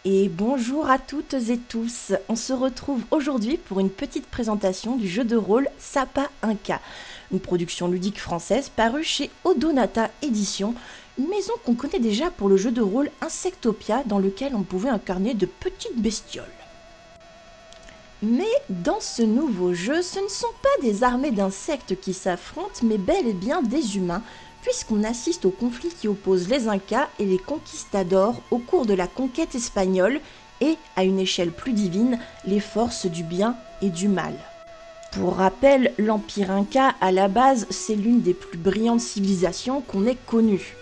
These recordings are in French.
Et bonjour à toutes et tous, on se retrouve aujourd'hui pour une petite présentation du jeu de rôle Sapa Inca, une production ludique française parue chez Odonata Éditions, une maison qu'on connaît déjà pour le jeu de rôle Insectopia dans lequel on pouvait incarner de petites bestioles. Mais dans ce nouveau jeu, ce ne sont pas des armées d'insectes qui s'affrontent, mais bel et bien des humains, puisqu'on assiste au conflit qui oppose les Incas et les conquistadors au cours de la conquête espagnole et, à une échelle plus divine, les forces du bien et du mal. Pour rappel, l'Empire Inca, à la base, c'est l'une des plus brillantes civilisations qu'on ait connues.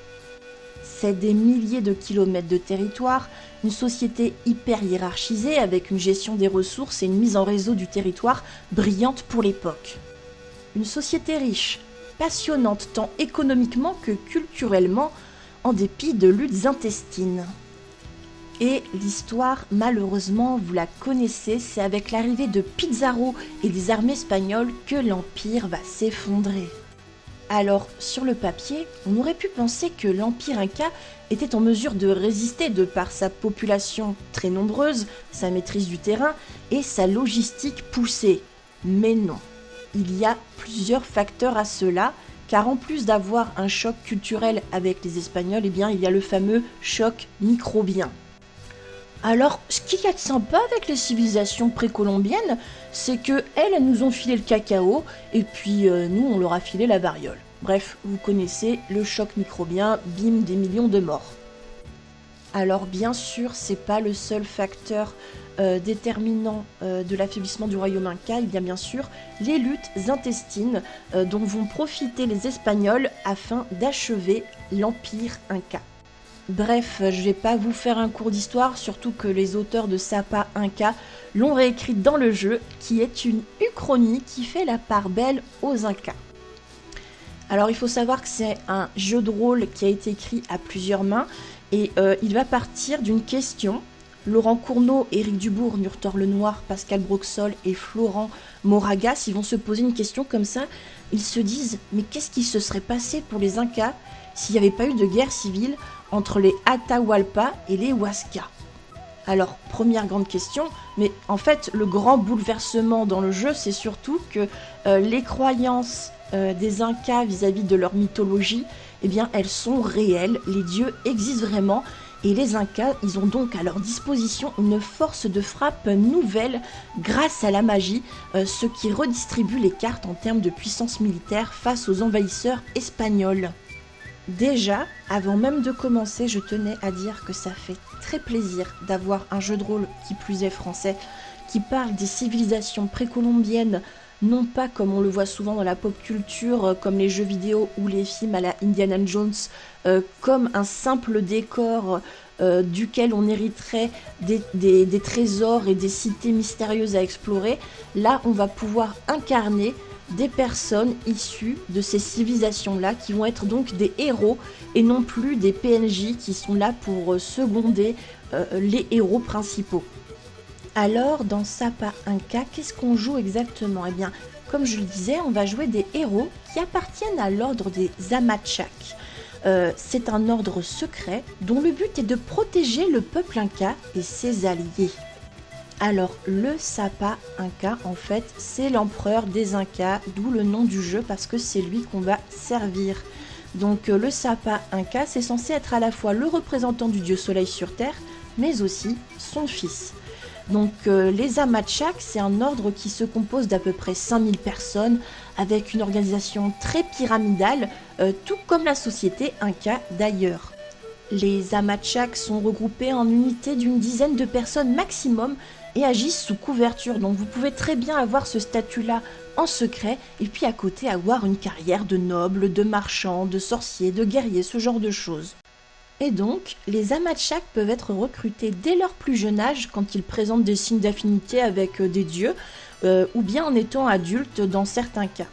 C'est des milliers de kilomètres de territoire, une société hyper hiérarchisée avec une gestion des ressources et une mise en réseau du territoire brillante pour l'époque. Une société riche, passionnante tant économiquement que culturellement, en dépit de luttes intestines. Et l'histoire, malheureusement, vous la connaissez, c'est avec l'arrivée de Pizarro et des armées espagnoles que l'Empire va s'effondrer. Alors, sur le papier, on aurait pu penser que l'Empire Inca était en mesure de résister de par sa population très nombreuse, sa maîtrise du terrain et sa logistique poussée. Mais non. Il y a plusieurs facteurs à cela, car en plus d'avoir un choc culturel avec les Espagnols, eh bien, il y a le fameux choc microbien. Alors, ce qu'il y a de sympa avec les civilisations précolombiennes, c'est que elles nous ont filé le cacao, et puis nous, on leur a filé la variole. Bref, vous connaissez le choc microbien, bim, des millions de morts. Alors bien sûr, c'est pas le seul facteur déterminant de l'affaiblissement du royaume Inca, il y a bien sûr les luttes intestines dont vont profiter les Espagnols afin d'achever l'Empire Inca. Bref, je vais pas vous faire un cours d'histoire, surtout que les auteurs de Sapa Inca l'ont réécrite dans le jeu, qui est une uchronie qui fait la part belle aux Incas. Alors il faut savoir que c'est un jeu de rôle qui a été écrit à plusieurs mains, et il va partir d'une question. Laurent Cournot, Éric Dubourg, Nurtor Lenoir, Pascal Broxol et Florent Moragas, ils vont se poser une question comme ça. Ils se disent, mais qu'est-ce qui se serait passé pour les Incas s'il n'y avait pas eu de guerre civile entre les Atahualpa et les Huasca? Alors, première grande question, mais en fait, le grand bouleversement dans le jeu, c'est surtout que les croyances des Incas vis-à-vis de leur mythologie, eh bien, elles sont réelles, les dieux existent vraiment, et les Incas, ils ont donc à leur disposition une force de frappe nouvelle grâce à la magie, ce qui redistribue les cartes en termes de puissance militaire face aux envahisseurs espagnols. Déjà, avant même de commencer, je tenais à dire que ça fait très plaisir d'avoir un jeu de rôle qui plus est français, qui parle des civilisations précolombiennes, non pas comme on le voit souvent dans la pop culture, comme les jeux vidéo ou les films à la Indiana Jones, comme un simple décor duquel on hériterait des trésors et des cités mystérieuses à explorer. Là, on va pouvoir incarner des personnes issues de ces civilisations-là qui vont être donc des héros et non plus des PNJ qui sont là pour seconder les héros principaux. Alors, dans Sapa Inca, qu'est-ce qu'on joue exactement? Eh bien, comme je le disais, on va jouer des héros qui appartiennent à l'ordre des Amachak. C'est un ordre secret dont le but est de protéger le peuple Inca et ses alliés. Alors, le Sapa Inca, en fait, c'est l'empereur des Incas, d'où le nom du jeu, parce que c'est lui qu'on va servir. Donc, le Sapa Inca, c'est censé être à la fois le représentant du dieu soleil sur Terre, mais aussi son fils. Donc, les Amachak, c'est un ordre qui se compose d'à peu près 5000 personnes, avec une organisation très pyramidale, tout comme la société Inca d'ailleurs. Les Amachak sont regroupés en unités d'une dizaine de personnes maximum, et agissent sous couverture, donc vous pouvez très bien avoir ce statut-là en secret, et puis à côté avoir une carrière de noble, de marchand, de sorcier, de guerrier, ce genre de choses. Et donc, les Amachak peuvent être recrutés dès leur plus jeune âge quand ils présentent des signes d'affinité avec des dieux, ou bien en étant adultes dans certains cas.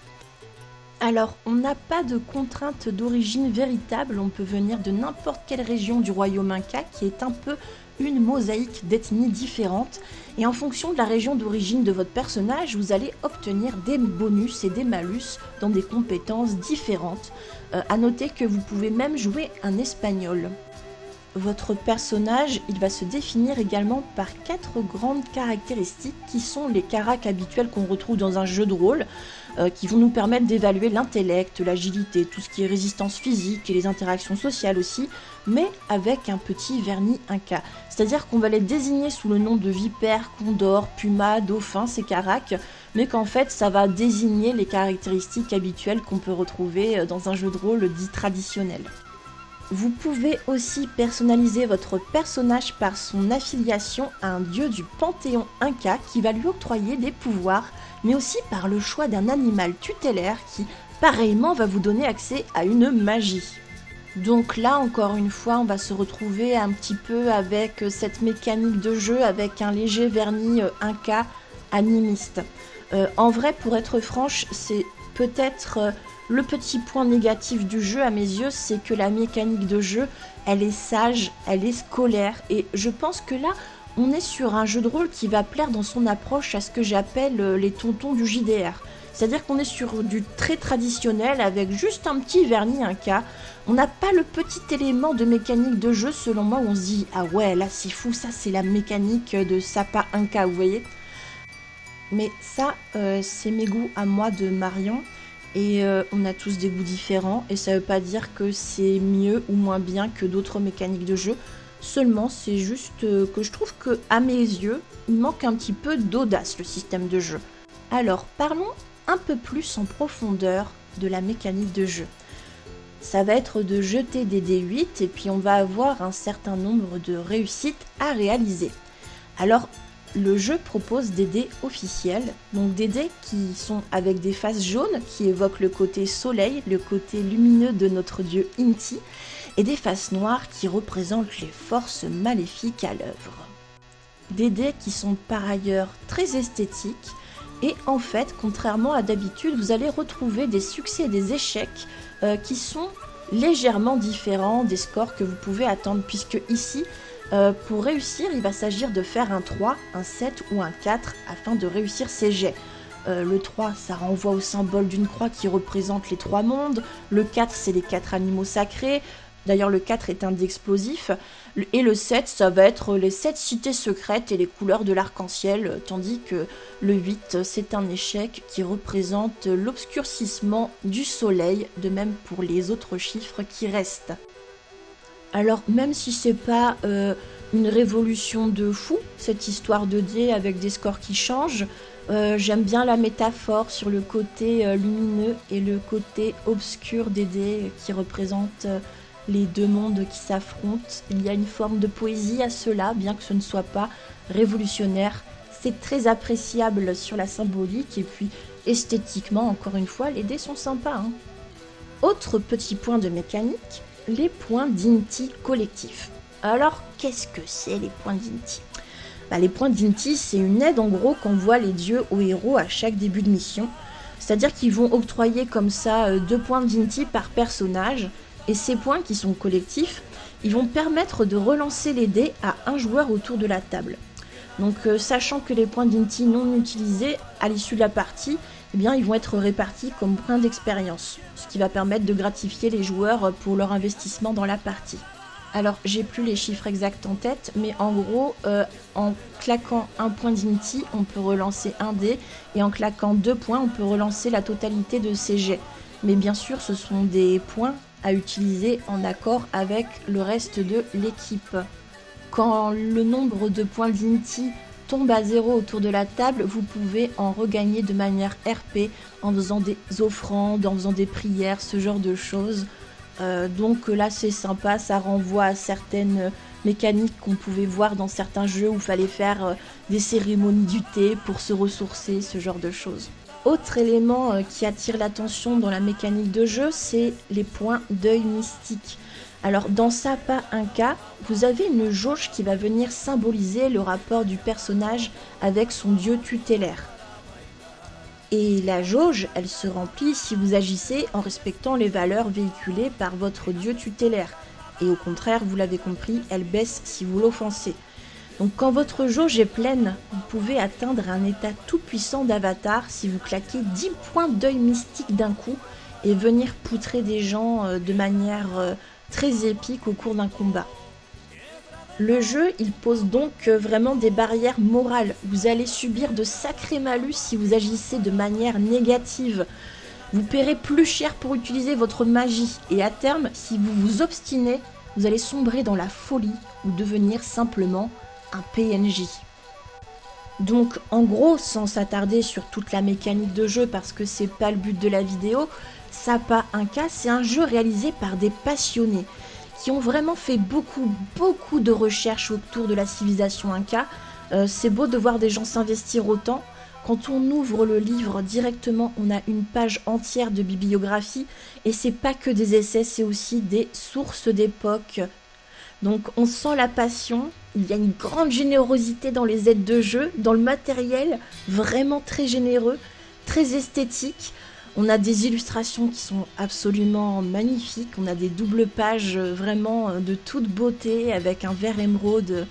Alors, on n'a pas de contrainte d'origine véritable, on peut venir de n'importe quelle région du royaume Inca qui est un peu une mosaïque d'ethnies différentes, et en fonction de la région d'origine de votre personnage, vous allez obtenir des bonus et des malus dans des compétences différentes. À noter que vous pouvez même jouer un espagnol. votre personnage, il va se définir également par 4 grandes caractéristiques qui sont les caracs habituels qu'on retrouve dans un jeu de rôle, qui vont nous permettre d'évaluer l'intellect, l'agilité, tout ce qui est résistance physique et les interactions sociales aussi, mais avec un petit vernis Inca. C'est-à-dire qu'on va les désigner sous le nom de vipère, condor, puma, dauphin, ces caracs, mais qu'en fait ça va désigner les caractéristiques habituelles qu'on peut retrouver dans un jeu de rôle dit traditionnel. Vous pouvez aussi personnaliser votre personnage par son affiliation à un dieu du panthéon Inca qui va lui octroyer des pouvoirs, mais aussi par le choix d'un animal tutélaire qui, pareillement, va vous donner accès à une magie. Donc là, encore une fois, on va se retrouver un petit peu avec cette mécanique de jeu avec un léger vernis Inca animiste. En vrai, pour être franche, c'est peut-être le petit point négatif du jeu à mes yeux, c'est que la mécanique de jeu, elle est sage, elle est scolaire, et je pense que là, on est sur un jeu de rôle qui va plaire dans son approche à ce que j'appelle les tontons du JDR. C'est-à-dire qu'on est sur du très traditionnel avec juste un petit vernis Inca. On n'a pas le petit élément de mécanique de jeu selon moi où on se dit « Ah ouais, là c'est fou, ça c'est la mécanique de Sapa Inca, vous voyez ?» Mais ça, c'est mes goûts à moi de Marion. Et on a tous des goûts différents. Et ça veut pas dire que c'est mieux ou moins bien que d'autres mécaniques de jeu. Seulement, c'est juste que je trouve que à mes yeux, il manque un petit peu d'audace le système de jeu. Alors, parlons un peu plus en profondeur de la mécanique de jeu. Ça va être de jeter des dés 8 et puis on va avoir un certain nombre de réussites à réaliser. Alors, le jeu propose des dés officiels, donc des dés qui sont avec des faces jaunes qui évoquent le côté soleil, le côté lumineux de notre dieu Inti, et des faces noires qui représentent les forces maléfiques à l'œuvre. Des dés qui sont par ailleurs très esthétiques, et en fait, contrairement à d'habitude, vous allez retrouver des succès et des échecs qui sont légèrement différents des scores que vous pouvez attendre, puisque ici, pour réussir, il va s'agir de faire un 3, un 7 ou un 4 afin de réussir ces jets. Le 3, ça renvoie au symbole d'une croix qui représente les 3 mondes. Le 4, c'est les 4 animaux sacrés. D'ailleurs, le 4 est un dé explosif. Et le 7, ça va être les 7 cités secrètes et les couleurs de l'arc-en-ciel. Tandis que le 8, c'est un échec qui représente l'obscurcissement du soleil, de même pour les autres chiffres qui restent. Alors, même si c'est pas une révolution de fou, cette histoire de dés avec des scores qui changent, j'aime bien la métaphore sur le côté lumineux et le côté obscur des dés qui représentent les deux mondes qui s'affrontent. Il y a une forme de poésie à cela, bien que ce ne soit pas révolutionnaire. C'est très appréciable sur la symbolique et puis esthétiquement, encore une fois, les dés sont sympas. Autre petit point de mécanique, les points d'Inti collectifs. Alors, qu'est-ce que c'est les points d'Inti ? Les points d'Inti, c'est une aide en gros qu'envoient les dieux aux héros à chaque début de mission. C'est-à-dire qu'ils vont octroyer comme ça 2 points d'Inti par personnage. Et ces points qui sont collectifs, ils vont permettre de relancer les dés à un joueur autour de la table. Donc sachant que les points d'Inti non utilisés à l'issue de la partie, eh bien, ils vont être répartis comme points d'expérience, ce qui va permettre de gratifier les joueurs pour leur investissement dans la partie. Alors, j'ai plus les chiffres exacts en tête, mais en gros, en claquant un point d'Inti, on peut relancer un dé, et en claquant 2 points, on peut relancer la totalité de ces jets. Mais bien sûr, ce sont des points à utiliser en accord avec le reste de l'équipe. Quand le nombre de points d'Inti tombe à 0 autour de la table, vous pouvez en regagner de manière RP en faisant des offrandes, en faisant des prières, ce genre de choses. Donc là c'est sympa, ça renvoie à certaines mécaniques qu'on pouvait voir dans certains jeux où il fallait faire des cérémonies du thé pour se ressourcer, ce genre de choses. Autre élément qui attire l'attention dans la mécanique de jeu, c'est les points d'œil mystique. Alors dans Sapa Inca, vous avez une jauge qui va venir symboliser le rapport du personnage avec son dieu tutélaire. Et la jauge, elle se remplit si vous agissez en respectant les valeurs véhiculées par votre dieu tutélaire. Et au contraire, vous l'avez compris, elle baisse si vous l'offensez. Donc quand votre jauge est pleine, vous pouvez atteindre un état tout puissant d'avatar si vous claquez 10 points d'œil mystique d'un coup et venir poutrer des gens de manière très épique au cours d'un combat. Le jeu, il pose donc vraiment des barrières morales. Vous allez subir de sacrés malus si vous agissez de manière négative. Vous paierez plus cher pour utiliser votre magie. Et à terme, si vous vous obstinez, vous allez sombrer dans la folie ou devenir simplement un PNJ. Donc en gros, sans s'attarder sur toute la mécanique de jeu parce que c'est pas le but de la vidéo, Sapa Inca, c'est un jeu réalisé par des passionnés qui ont vraiment fait beaucoup de recherches autour de la civilisation Inca. C'est beau de voir des gens s'investir autant. Quand on ouvre le livre directement, on a une page entière de bibliographie et c'est pas que des essais, c'est aussi des sources d'époque. Donc on sent la passion, il y a une grande générosité dans les aides de jeu, dans le matériel, vraiment très généreux, très esthétique. On a des illustrations qui sont absolument magnifiques, on a des doubles pages vraiment de toute beauté avec un vert émeraude.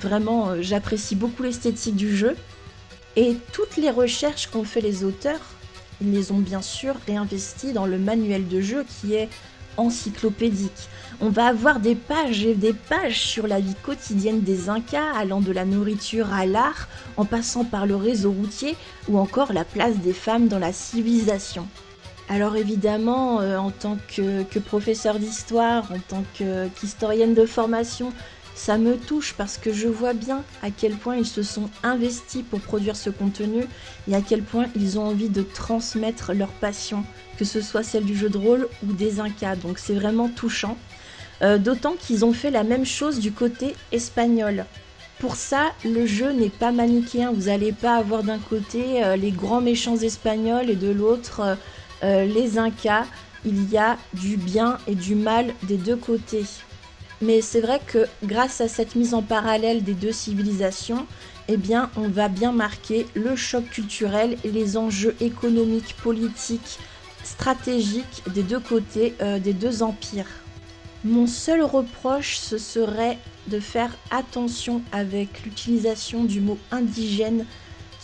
Vraiment, j'apprécie beaucoup l'esthétique du jeu. Et toutes les recherches qu'ont fait les auteurs, ils les ont bien sûr réinvesties dans le manuel de jeu qui est encyclopédique. On va avoir des pages et des pages sur la vie quotidienne des Incas, allant de la nourriture à l'art, en passant par le réseau routier ou encore la place des femmes dans la civilisation. Alors évidemment, en tant que professeur d'histoire, en tant qu'historienne de formation, ça me touche parce que je vois bien à quel point ils se sont investis pour produire ce contenu et à quel point ils ont envie de transmettre leur passion, que ce soit celle du jeu de rôle ou des Incas. Donc c'est vraiment touchant. D'autant qu'ils ont fait la même chose du côté espagnol. Pour ça, le jeu n'est pas manichéen. Vous n'allez pas avoir d'un côté les grands méchants espagnols et de l'autre les Incas. Il y a du bien et du mal des deux côtés. Mais c'est vrai que grâce à cette mise en parallèle des deux civilisations, eh bien, on va bien marquer le choc culturel et les enjeux économiques, politiques, stratégiques des deux côtés des deux empires. Mon seul reproche, ce serait de faire attention avec l'utilisation du mot indigène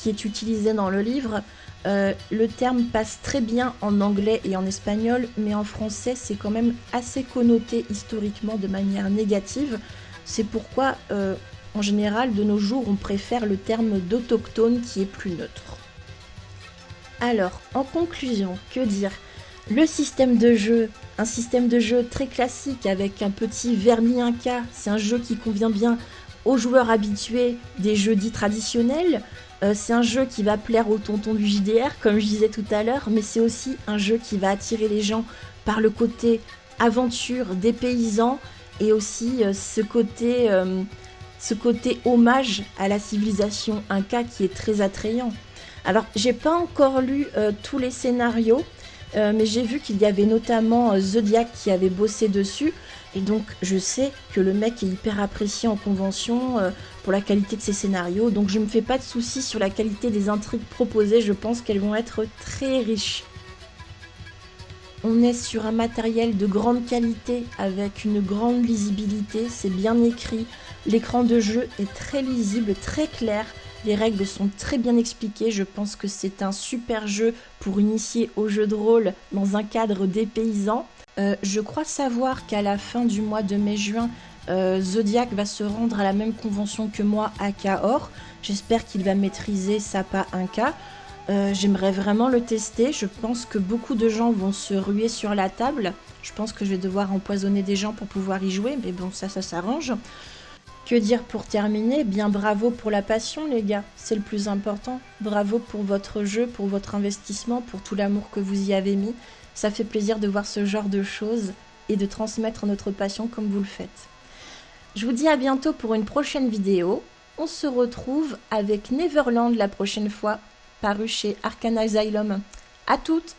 qui est utilisé dans le livre. Le terme passe très bien en anglais et en espagnol, mais en français c'est quand même assez connoté historiquement de manière négative. C'est pourquoi en général de nos jours on préfère le terme d'autochtone qui est plus neutre. Alors en conclusion, que dire ? Le système de jeu, un système de jeu très classique avec un petit vernis Inca, c'est un jeu qui convient bien aux joueurs habitués des jeux dits traditionnels. C'est un jeu qui va plaire aux tontons du JDR, comme je disais tout à l'heure, mais c'est aussi un jeu qui va attirer les gens par le côté aventure des paysans et aussi ce côté hommage à la civilisation Inca qui est très attrayant. Alors, j'ai pas encore lu tous les scénarios, mais j'ai vu qu'il y avait notamment Zodiac qui avait bossé dessus. Et donc je sais que le mec est hyper apprécié en convention pour la qualité de ses scénarios. Donc je me fais pas de soucis sur la qualité des intrigues proposées, je pense qu'elles vont être très riches. On est sur un matériel de grande qualité avec une grande lisibilité, c'est bien écrit. L'écran de jeu est très lisible, très clair. Les règles sont très bien expliquées, je pense que c'est un super jeu pour initier au jeu de rôle dans un cadre dépaysant. Je crois savoir qu'à la fin du mois de mai-juin, Zodiac va se rendre à la même convention que moi à Cahors. J'espère qu'il va maîtriser Sapa Inca. J'aimerais vraiment le tester. Je pense que beaucoup de gens vont se ruer sur la table. Je pense que je vais devoir empoisonner des gens pour pouvoir y jouer, mais bon, ça s'arrange. Que dire pour terminer ? Bien bravo pour la passion les gars, c'est le plus important. Bravo pour votre jeu, pour votre investissement, pour tout l'amour que vous y avez mis. Ça fait plaisir de voir ce genre de choses et de transmettre notre passion comme vous le faites. Je vous dis à bientôt pour une prochaine vidéo. On se retrouve avec Neverland la prochaine fois, paru chez Arcana Asylum. À toutes!